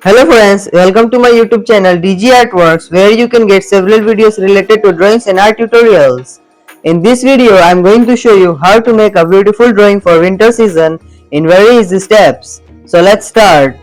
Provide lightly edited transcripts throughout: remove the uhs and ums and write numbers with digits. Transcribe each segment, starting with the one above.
Hello friends, welcome to my YouTube channel DG Artworks where you can get several videos related to drawings and art tutorials. In this video, I am going to show you how to make a beautiful drawing for winter season in very easy steps. So let's start.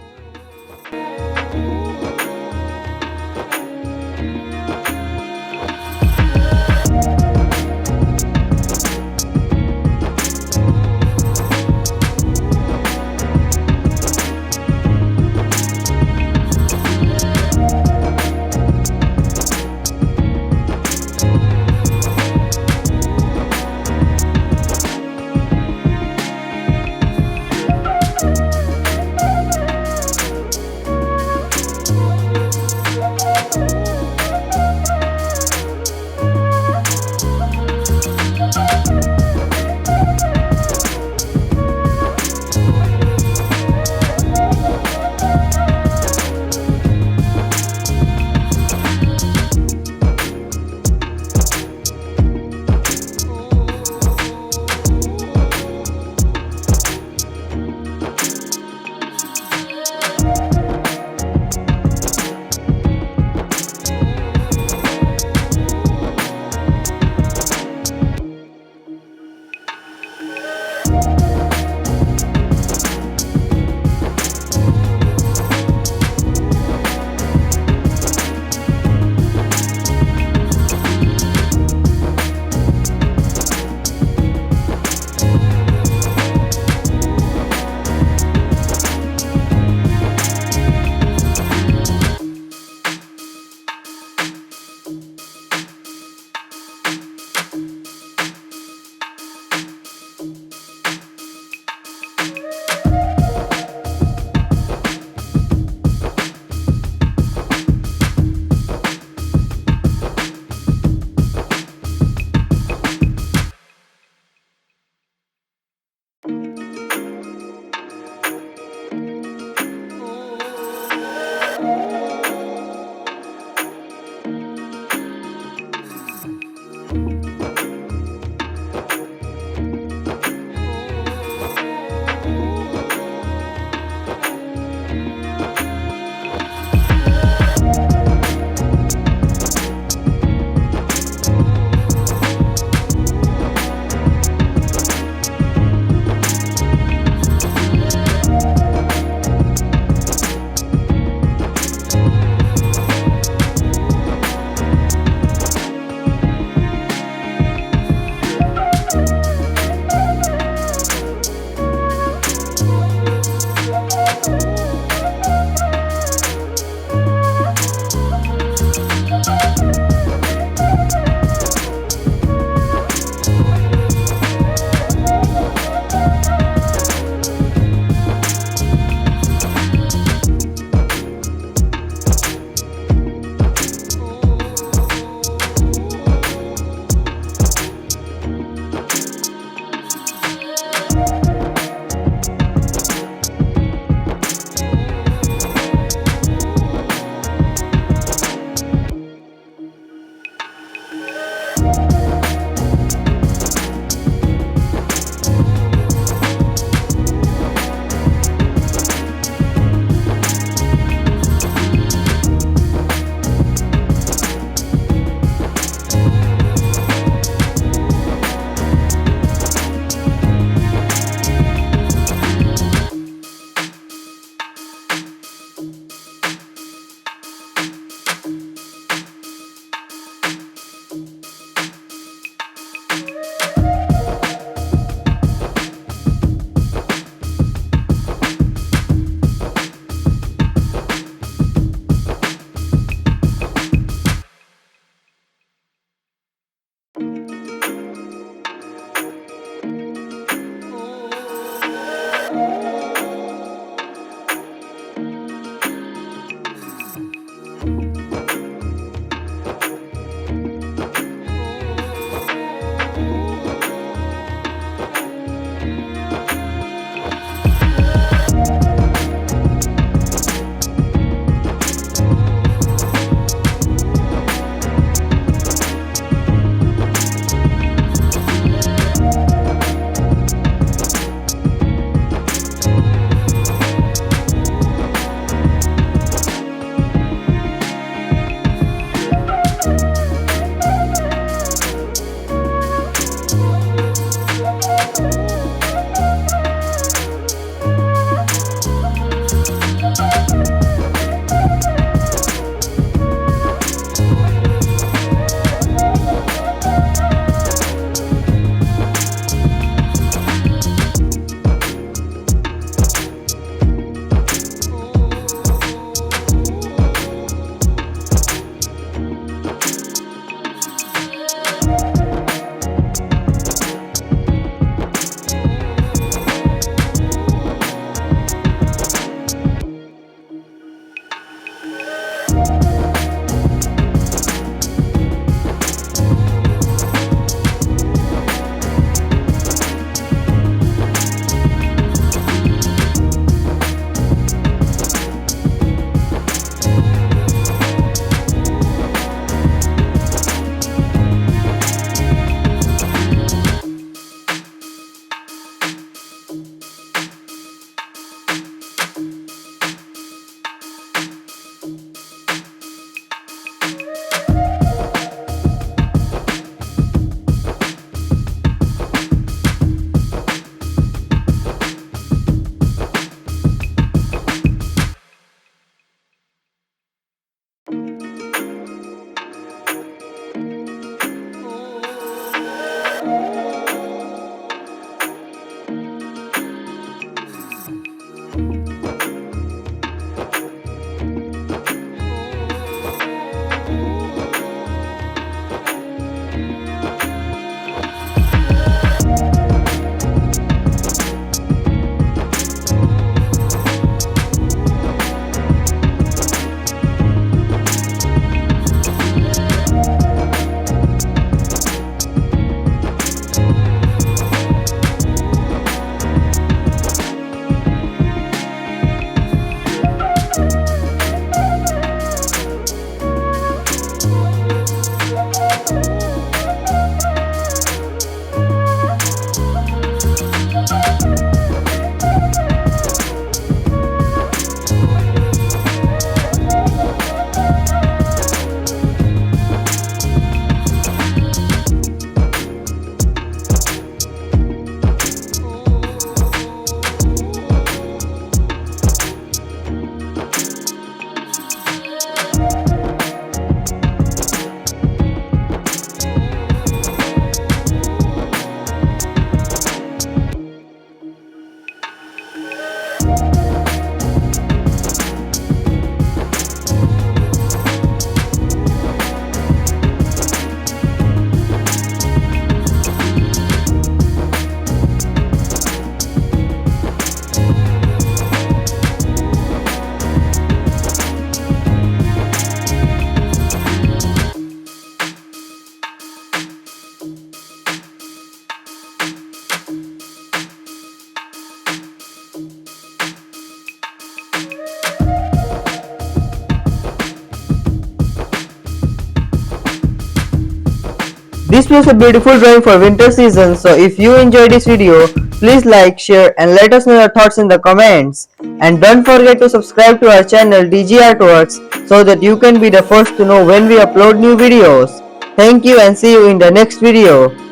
This was a beautiful drawing for winter season, so if you enjoyed this video, please like, share and let us know your thoughts in the comments. And don't forget to subscribe to our channel DG Artworks so that you can be the first to know when we upload new videos. Thank you and see you in the next video.